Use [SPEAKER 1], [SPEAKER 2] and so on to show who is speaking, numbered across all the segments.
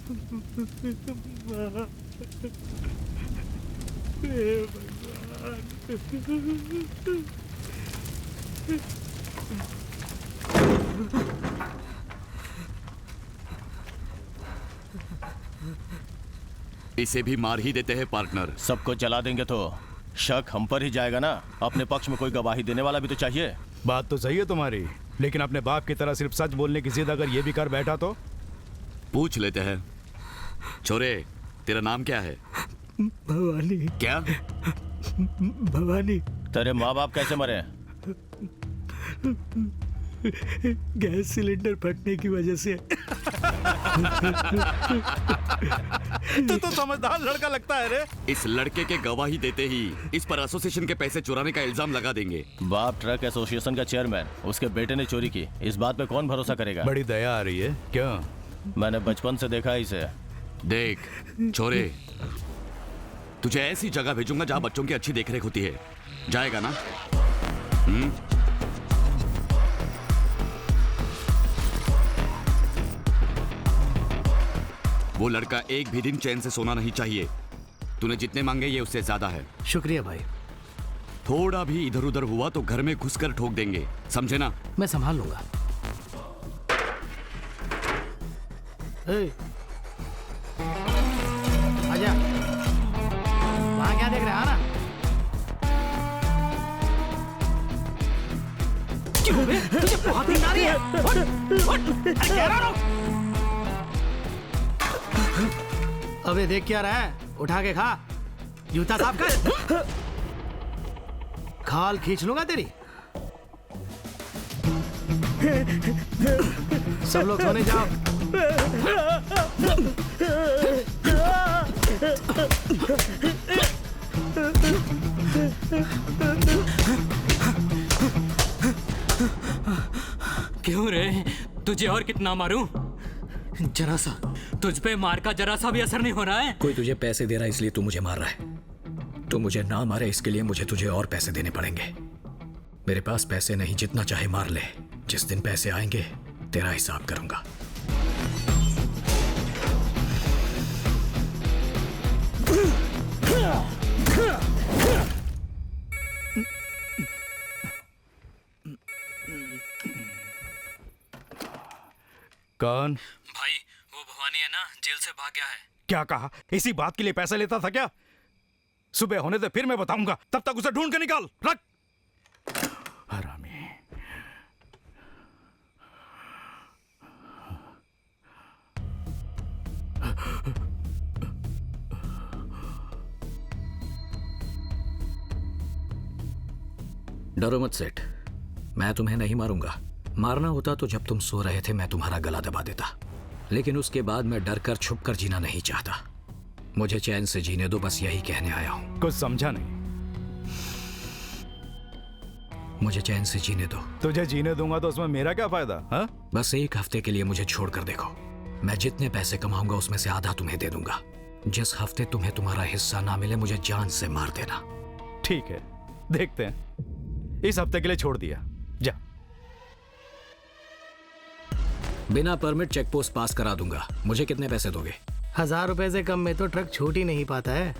[SPEAKER 1] हे भगवान।
[SPEAKER 2] इसे भी मार ही देते हैं पार्टनर।
[SPEAKER 3] सबको जला देंगे तो शक हम पर ही जाएगा ना। अपने पक्ष में कोई गवाही देने वाला भी तो चाहिए।
[SPEAKER 4] बात तो सही है तुम्हारी, लेकिन अपने बाप की तरह सिर्फ सच बोलने की जिद अगर ये भी कर बैठा तो?
[SPEAKER 2] पूछ लेते हैं। छोरे, तेरा नाम क्या है?
[SPEAKER 1] भवानी।
[SPEAKER 2] क्या?
[SPEAKER 1] भवानी।
[SPEAKER 3] तेरे माँ बाप कैसे मरे?
[SPEAKER 1] गैस सिलेंडर फटने की वजह से।
[SPEAKER 4] तो समझदार लड़का लगता है रे।
[SPEAKER 2] इस लड़के के गवाही देते ही इस पर एसोसिएशन के पैसे चुराने का इल्जाम लगा देंगे।
[SPEAKER 3] बाप ट्रक एसोसिएशन का चेयरमैन, उसके बेटे ने चोरी की, इस बात पे कौन भरोसा करेगा?
[SPEAKER 4] बड़ी दया आ रही है क्या?
[SPEAKER 3] मैंने बचपन से देखा है इसे।
[SPEAKER 2] देख छोरे, तुझे ऐसी जगह भेजूंगा जहां बच्चों की अच्छी देखरेख होती है। जाएगा ना? वो लड़का एक भी दिन चैन से सोना नहीं चाहिए। तूने जितने मांगे ये उससे ज्यादा है।
[SPEAKER 1] शुक्रिया भाई।
[SPEAKER 2] थोड़ा भी इधर उधर हुआ तो घर में घुसकर ठोक देंगे, समझे ना?
[SPEAKER 1] मैं संभाल लूंगा। आजा, वहां क्या देख रहा है ना? क्यों बे? तुझे बहुत नींद आ रही है? उठ, अरे कह रहा हूं। अबे देख क्या रहा है? उठा के खा। जूता साफ कर। खाल खींच लूंगा तेरी। सब लोग सोने जाओ।
[SPEAKER 5] क्यों रे? तुझे और कितना मारूं? जरा सा, तुझ पे मार का जरा सा भी असर नहीं हो रहा है?
[SPEAKER 6] कोई तुझे पैसे दे रहा है इसलिए तू मुझे मार रहा है। तू मुझे ना मारे इसके लिए मुझे तुझे और पैसे देने पड़ेंगे। मेरे पास पैसे नहीं, जितना चाहे मार ले। जिस दिन पैसे आएंगे तेरा हिसाब करूंगा।
[SPEAKER 4] कौन?
[SPEAKER 5] भाई वो भवानी है ना, जेल से भाग गया है।
[SPEAKER 4] क्या कहा? इसी बात के लिए पैसा लेता था क्या? सुबह होने दे फिर मैं बताऊंगा, तब तक उसे ढूंढ के निकाल। रख। हरामी।
[SPEAKER 6] डरो मत सेठ, मैं तुम्हें नहीं मारूंगा। मारना होता तो जब तुम सो रहे थे मैं तुम्हारा गला दबा देता, लेकिन उसके बाद मैं डर कर छुप कर जीना नहीं चाहता। मुझे चैन से जीने दो, बस यही कहने आया हूं।
[SPEAKER 4] कुछ समझा नहीं।
[SPEAKER 6] मुझे चैन से जीने दो।
[SPEAKER 4] तुझे जीने दूंगा तो उसमें मेरा क्या फायदा? हा?
[SPEAKER 6] बस एक हफ्ते के लिए मुझे छोड़कर देखो। मैं जितने पैसे कमाऊंगा उसमें से आधा तुम्हें दे दूंगा। जिस हफ्ते तुम्हें तुम्हारा हिस्सा ना मिले मुझे जान से मार देना।
[SPEAKER 4] ठीक है, देखते हैं। इस हफ्ते के लिए छोड़ दिया, जा।
[SPEAKER 6] बिना परमिट चेक पोस्ट पास करा दूंगा। मुझे कितने पैसे दोगे?
[SPEAKER 1] 1000 रुपए से कम में तो ट्रक छूट ही नहीं पाता है।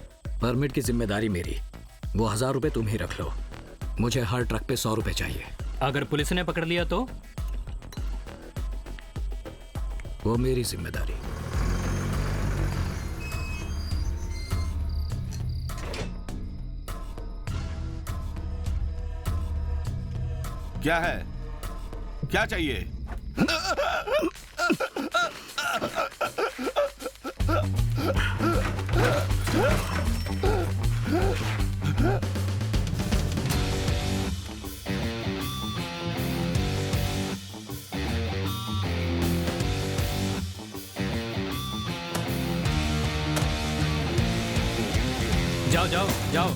[SPEAKER 6] परमिट की जिम्मेदारी मेरी। वो 1000 रुपए तुम ही रख लो। मुझे हर ट्रक पे 100 रुपए चाहिए।
[SPEAKER 5] अगर पुलिस ने पकड़ लिया तो?
[SPEAKER 6] वो मेरी जिम्मेदारी।
[SPEAKER 2] क्या है? क्या चाहिए?
[SPEAKER 5] जाओ जाओ जाओ,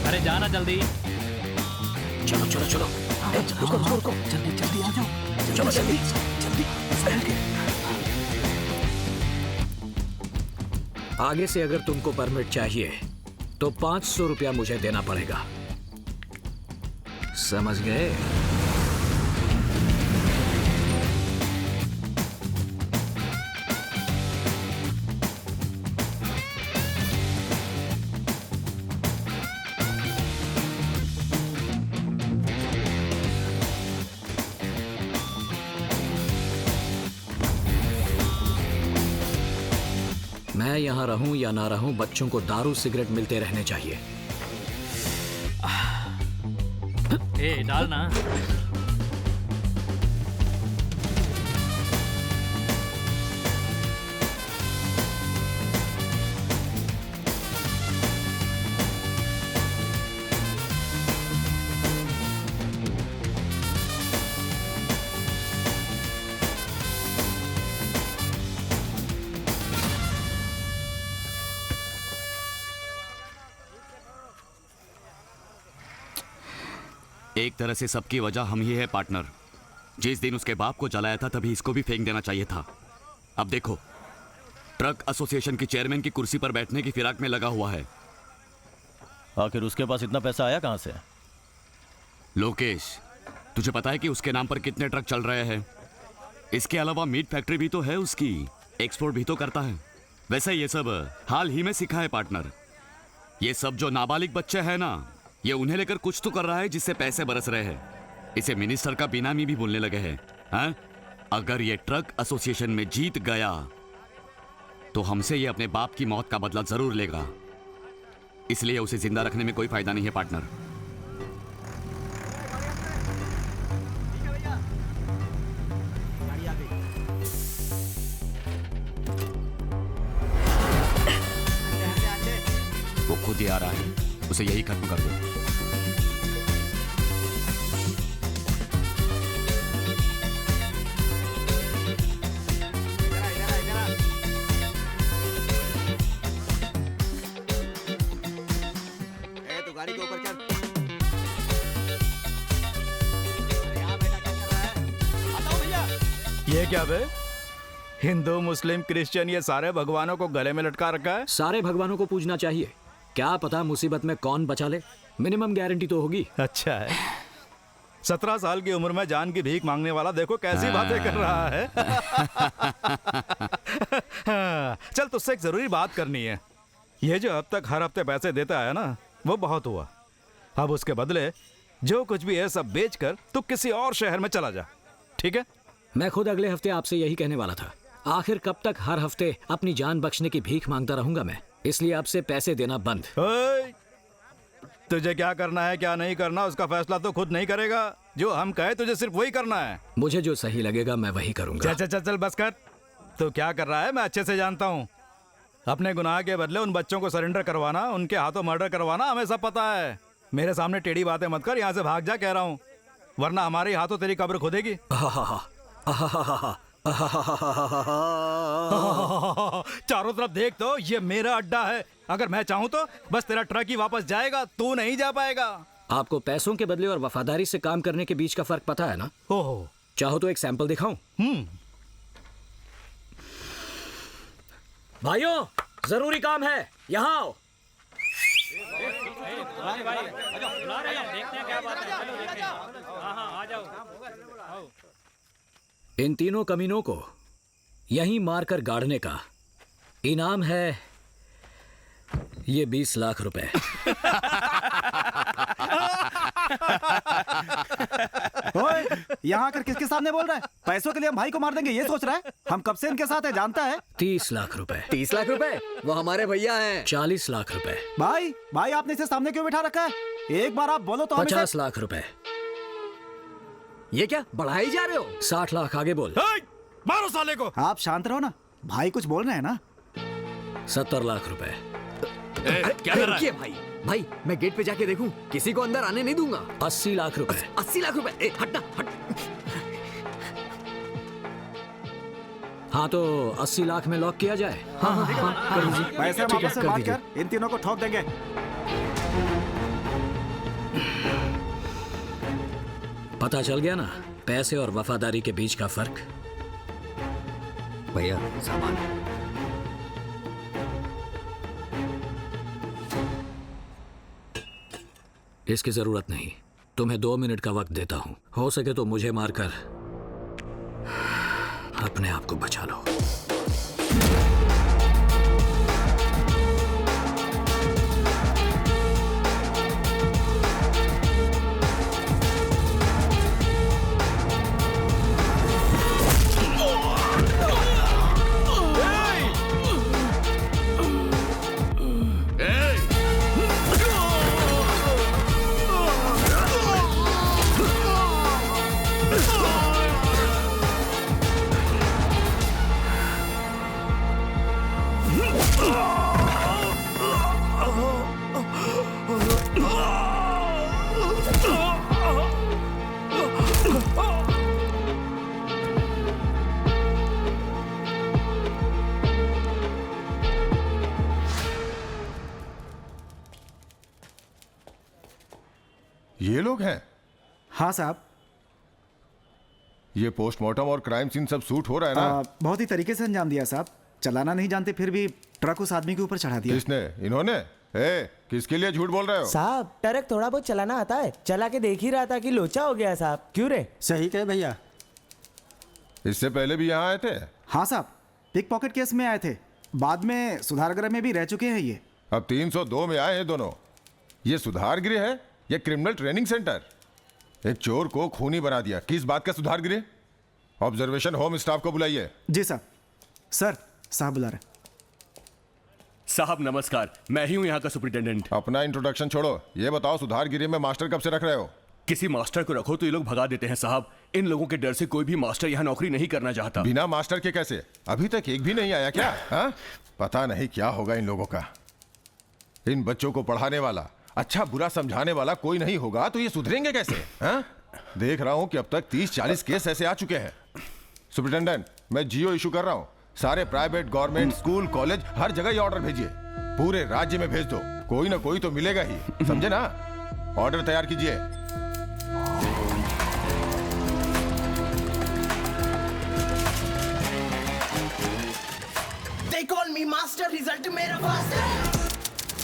[SPEAKER 5] अरे जाना जल्दी।
[SPEAKER 6] चलो चलो चलो, रुको रुको रुको,
[SPEAKER 5] जल्दी जल्दी आ जाओ।
[SPEAKER 6] चलो जल्दी
[SPEAKER 5] जल्दी।
[SPEAKER 6] आगे से अगर तुमको परमिट चाहिए तो 500 रुपया मुझे देना पड़ेगा, समझ गए? यहाँ रहूं या ना रहूं, बच्चों को दारू सिगरेट मिलते रहने चाहिए।
[SPEAKER 5] ए डाल ना।
[SPEAKER 2] एक तरह से सबकी वजह हम ही है पार्टनर। जिस दिन उसके बाप को जलाया था तभी इसको भी फेंक देना चाहिए था। अब देखो, ट्रक एसोसिएशन की चेयरमैन की कुर्सी पर बैठने की फिराक में लगा हुआ है।
[SPEAKER 3] आखिर उसके पास इतना पैसा आया कहां से?
[SPEAKER 2] लोकेश, तुझे पता है कि उसके नाम पर कितने ट्रक चल रहे हैं? इसके अलावा मीट फैक्ट्री भी तो है उसकी, एक्सपोर्ट भी तो करता है। वैसे ये सब हाल ही में सीखा है पार्टनर। ये सब जो नाबालिग बच्चे हैं ना, ये उन्हें लेकर कुछ तो कर रहा है जिससे पैसे बरस रहे हैं। इसे मिनिस्टर का बेनामी भी बोलने लगे हैं। हाँ? अगर ये ट्रक एसोसिएशन में जीत गया तो हमसे ये अपने बाप की मौत का बदला जरूर लेगा। इसलिए उसे जिंदा रखने में कोई फायदा नहीं है पार्टनर। वो खुद ही आ रहा है, उसे यही खत्म कर दो।
[SPEAKER 1] तू गाड़ी के ऊपर चल।
[SPEAKER 4] ये क्या बे? हिंदू, मुस्लिम, क्रिश्चियन ये सारे भगवानों को गले में लटका रखा है।
[SPEAKER 6] सारे भगवानों को पूजना चाहिए, क्या पता मुसीबत में कौन बचा ले। मिनिमम गारंटी तो होगी।
[SPEAKER 4] अच्छा है। 17 साल की उम्र में जान की भीख मांगने वाला देखो कैसी बातें कर रहा है। चल, तुझसे एक जरूरी बात करनी है। ये जो अब तक हर हफ्ते पैसे देता है ना, वो बहुत हुआ। अब उसके बदले जो कुछ भी है सब बेचकर तू किसी और शहर में चला जा, ठीक है?
[SPEAKER 6] मैं खुद अगले हफ्ते आपसे यही कहने वाला था। आखिर कब तक हर हफ्ते अपनी जान बख्शने की भीख मांगता रहूंगा मैं? इसलिए आपसे पैसे देना बंद।
[SPEAKER 4] ओए, तुझे क्या करना है क्या नहीं करना उसका फैसला तो खुद नहीं करेगा। जो हम कहे तुझे सिर्फ वही करना है।
[SPEAKER 6] मुझे जो सही लगेगा मैं वही करूंगा।
[SPEAKER 4] चल चल चल बस कर। तो क्या कर रहा है मैं अच्छे से जानता हूँ। अपने गुनाह के बदले उन बच्चों को सरेंडर करवाना, उनके हाथों मर्डर करवाना हमें सब पता है। मेरे सामने टेढ़ी बातें मत कर, यहाँ से भाग जा कह रहा हूँ, वरना हमारे हाथों तेरी कब्र खुदेगी। चारों तरफ देख, तो ये मेरा अड्डा है। अगर मैं चाहूँ तो बस तेरा ट्रक ही वापस जाएगा, तू नहीं जा पाएगा।
[SPEAKER 6] आपको पैसों के बदले और वफादारी से काम करने के बीच का फर्क पता है ना?
[SPEAKER 4] ओहो,
[SPEAKER 6] चाहो तो एक सैंपल दिखाऊं? भाइयों, जरूरी काम है, यहाँ आओ। इन तीनों कमीनों को यहीं मारकर गाड़ने का इनाम है ये 20 लाख रुपए।
[SPEAKER 7] ओए, यहाँ आकर किसके सामने बोल रहा है? पैसों के लिए हम भाई को मार देंगे ये सोच रहा है? हम कब से इनके साथ है जानता है?
[SPEAKER 6] 30 लाख रुपए।
[SPEAKER 8] 30 लाख रुपए? वो हमारे भैया हैं।
[SPEAKER 6] 40 लाख रुपए।
[SPEAKER 7] भाई भाई आपने इसे सामने क्यों बिठा रखा है? एक बार आप बोलो तो हम
[SPEAKER 6] 50 लाख रुपए।
[SPEAKER 8] ये क्या बढ़ाई जा रहे हो?
[SPEAKER 6] 60 लाख, आगे बोल।
[SPEAKER 4] मारो साले को।
[SPEAKER 7] आप शांत रहो ना, भाई कुछ बोल रहे हैं ना।
[SPEAKER 6] 70 लाख रुपए।
[SPEAKER 2] क्या कर रहा है?
[SPEAKER 8] भाई भाई मैं गेट पे जाके देखूं, किसी को अंदर आने नहीं दूंगा।
[SPEAKER 6] 80 लाख रुपए।
[SPEAKER 8] 80 लाख रुपए? ए, हटना हट।
[SPEAKER 6] हाँ तो 80 लाख में लॉक किया जाए। हाँ, कर लीजिए।
[SPEAKER 7] पैसे हम आपस में बात कर इन तीनों को ठोक देंगे।
[SPEAKER 6] पता चल गया ना पैसे और वफादारी के बीच का फर्क।
[SPEAKER 8] भैया सामान।
[SPEAKER 6] इसकी जरूरत नहीं, तुम्हें 2 मिनट का वक्त देता हूं। हो सके तो मुझे मारकर अपने आप को बचा लो।
[SPEAKER 9] ये लोग हैं?
[SPEAKER 7] हाँ साहब।
[SPEAKER 9] ये पोस्टमार्टम और क्राइम सीन सब सूट हो रहा है ना?
[SPEAKER 7] बहुत ही तरीके से अंजाम दिया साहब। चलाना नहीं जानते फिर भी ट्रक उस आदमी के ऊपर चढ़ा दिया।
[SPEAKER 9] किसने? इन्होंने? किसके लिए झूठ बोल रहे हो?
[SPEAKER 10] साहब ट्रक थोड़ा बहुत चलाना आता है, चला के देख ही रहा था कि लोचा हो गया साहब। क्यों रे?
[SPEAKER 7] सही कहे भैया।
[SPEAKER 9] इससे पहले भी यहाँ आए थे?
[SPEAKER 7] हाँ साहब, पिक पॉकेट केस में आए थे, बाद में सुधार गृह में भी रह चुके हैं ये।
[SPEAKER 9] अब 302 में आए हैं दोनों। ये सुधार गृह है या क्रिमिनल ट्रेनिंग सेंटर? एक चोर को खूनी बना दिया। किस बात का सुधार गृह? ऑब्जर्वेशन होम स्टाफ को बुलाइए।
[SPEAKER 7] जी साहब। सर साहब बुला रहे।
[SPEAKER 3] साहब नमस्कार, मैं ही हूँ यहाँ का सुपरिटेंडेंट।
[SPEAKER 9] अपना इंट्रोडक्शन छोड़ो, ये बताओ सुधार गृह में मास्टर कब से रख रहे हो?
[SPEAKER 3] किसी मास्टर को रखो तो ये लोग भगा देते हैं साहब। इन लोगों के डर से कोई भी मास्टर यहाँ नौकरी नहीं करना चाहता।
[SPEAKER 9] बिना मास्टर के कैसे? अभी तक एक भी नहीं आया क्या? हा? पता नहीं क्या होगा इन लोगों का। इन बच्चों को पढ़ाने वाला, अच्छा बुरा समझाने वाला कोई नहीं होगा तो ये सुधरेंगे कैसे? हा? देख रहा हूं कि अब तक 30-40 केस ऐसे आ चुके हैं। सुपरिटेंडेंट, मैं जियो इशू कर रहा हूं। सारे प्राइवेट, गवर्नमेंट, स्कूल, कॉलेज हर जगह ये ऑर्डर भेजिए। पूरे राज्य में भेज दो, कोई ना कोई तो मिलेगा ही, समझे ना? ऑर्डर तैयार कीजिए।
[SPEAKER 10] They call me master, result मेरा faster।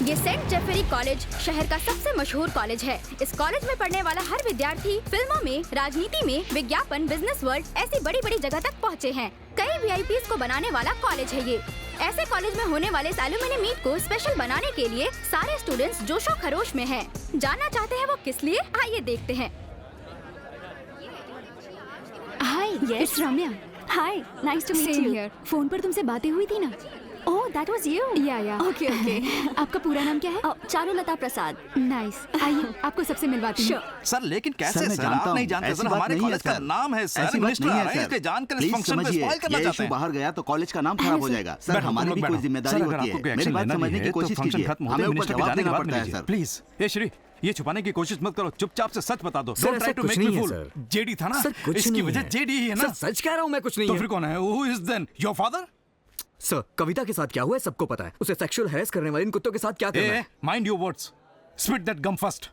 [SPEAKER 11] ये सेंट जेफरी कॉलेज शहर का सबसे मशहूर कॉलेज है। इस कॉलेज में पढ़ने वाला हर विद्यार्थी फिल्मों में, राजनीति में, विज्ञापन, बिजनेस वर्ल्ड ऐसी बड़ी बड़ी जगह तक पहुँचे हैं। कई VIPs को बनाने वाला कॉलेज है ये। ऐसे कॉलेज में होने वाले इस एलुमनी मीट को स्पेशल बनाने के लिए सारे स्टूडेंट्स जोशो खरोश में हैं। जानना चाहते हैं वो किस लिए? आइए देखते हैं।
[SPEAKER 12] Hi, it's Ramya. Hi, nice to meet you. Phone पर तुमसे बातें हुई थी ना? Oh, that was you. Yeah okay okay. आपका पूरा नाम क्या है? चारुलता प्रसाद। नाइस। आइए आपको सबसे मिलवाती हूँ।
[SPEAKER 4] सर लेकिन कैसे सर? आप नहीं जानते सर, हमारे कॉलेज का नाम है सर। मिनिस्टर आ रहे हैं, इसलिए जानकर इस फंक्शन में स्पॉइल करना चाहते हैं।
[SPEAKER 13] बाहर गया तो कॉलेज का नाम खराब हो जाएगा सर। हमारी भी कोई जिम्मेदारी होती है। मेरी बात समझने की कोशिश कीजिए। हमें ऊपर जवाब देना पड़ता है सर।
[SPEAKER 4] प्लीज ये श्री, ये छुपाने की कोशिश मत करो, चुपचाप से सच बता दो।
[SPEAKER 6] Don't try to make me fool.
[SPEAKER 4] JD था ना
[SPEAKER 6] सर, कुछ
[SPEAKER 4] इसकी
[SPEAKER 6] नहीं
[SPEAKER 4] वजह
[SPEAKER 6] है।
[SPEAKER 4] जेडी ही है ना?
[SPEAKER 6] सर सच कह रहा हूँ मैं, कुछ नहीं
[SPEAKER 4] तो
[SPEAKER 6] है।
[SPEAKER 4] फिर कौन है? Who is then your father?
[SPEAKER 6] Sir Kavita के साथ क्या हुआ है सबको पता है। उसे सेक्सुअल हैरेस करने वाले इन कुत्तों के साथ क्या करना है?
[SPEAKER 4] Mind your words. Spit that gum first.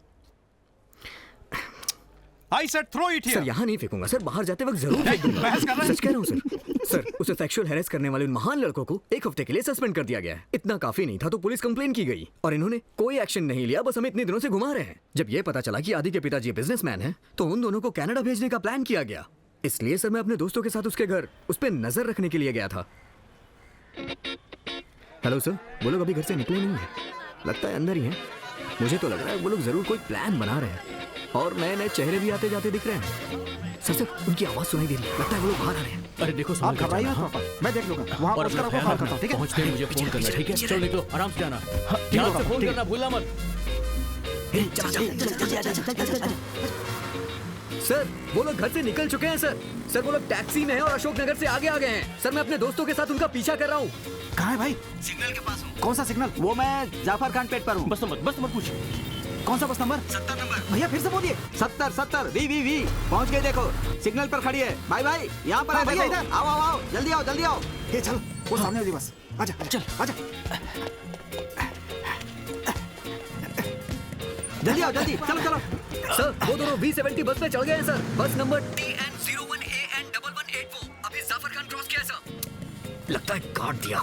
[SPEAKER 4] I said throw it here.
[SPEAKER 6] Sir यहाँ नहीं फेंकूंगा सर, बाहर जाते वक्त जरूर फेंक दूंगा।
[SPEAKER 4] बहस कर रहे हैं?
[SPEAKER 6] सच कह रहा हूँ सर। सर उसे सेक्सुअल हैरेस करने वाले उन महान लड़कों को 1 हफ्ते के लिए सस्पेंड कर दिया गया है। इतना काफी नहीं था तो पुलिस कंप्लेन की गई और इन्होंने कोई एक्शन नहीं लिया, बस हमें इतने दिनों से घुमा रहे हैं। जब ये पता चला कि आदि के पिताजी बिजनेसमैन हैं तो उन दोनों को कनाडा भेजने का प्लान किया गया। इसलिए सर मैं अपने दोस्तों के साथ उसके घर उस पर नजर रखने के लिए गया था। हेलो सर, वो लोग अभी घर से निकले नहीं है, लगता है अंदर ही हैं। मुझे तो लग रहा है वो लोग जरूर कोई प्लान बना रहे हैं और नए नए चेहरे भी आते जाते दिख रहे हैं। सर उनकी आवाज सुनाई दे रही है, लगता है वो लोग बाहर आ रहे हैं।
[SPEAKER 5] अरे देखो,
[SPEAKER 7] आप घबराइए मत पापा, मैं देख लूंगा। वहाँ
[SPEAKER 5] और
[SPEAKER 7] पहुंचकर आपको कॉल करता हूँ, ठीक है?
[SPEAKER 5] पहुंचते ही मुझे फोन करना, ठीक है? चलो निकलो, आराम से जाना। ध्यान से फोन करना भूलना मत।
[SPEAKER 6] सर वो लोग घर से निकल चुके हैं सर। सर वो लोग टैक्सी में हैं और अशोक नगर से आगे आ गए हैं। सर मैं अपने दोस्तों के साथ उनका पीछा कर रहा हूँ।
[SPEAKER 7] कहाँ है भाई?
[SPEAKER 13] सिग्नल के पास हूँ।
[SPEAKER 7] कौन सा सिग्नल?
[SPEAKER 13] वो मैं जाफर खान पेट पर हूँ।
[SPEAKER 3] बस नंबर पूछ।
[SPEAKER 7] कौन सा बस नंबर?
[SPEAKER 13] 70 नंबर।
[SPEAKER 7] भैया फिर से बोलिए।
[SPEAKER 13] 70 वी पहुँच गए। देखो सिग्नल पर खड़ी है। भाई यहाँ पर है,
[SPEAKER 7] भैया
[SPEAKER 13] देखो।
[SPEAKER 7] इधर
[SPEAKER 13] आओ जल्दी आओ।
[SPEAKER 7] ये चल, वो सामने वाली बस। आजा चल, आजा
[SPEAKER 13] जल्दी चलो।
[SPEAKER 6] सर वो दोनों V70 बस में चढ़ गए हैं सर। बस नंबर TN01AN1184 अभी जाफर खान क्रॉस किया है सर। लगता है काट दिया।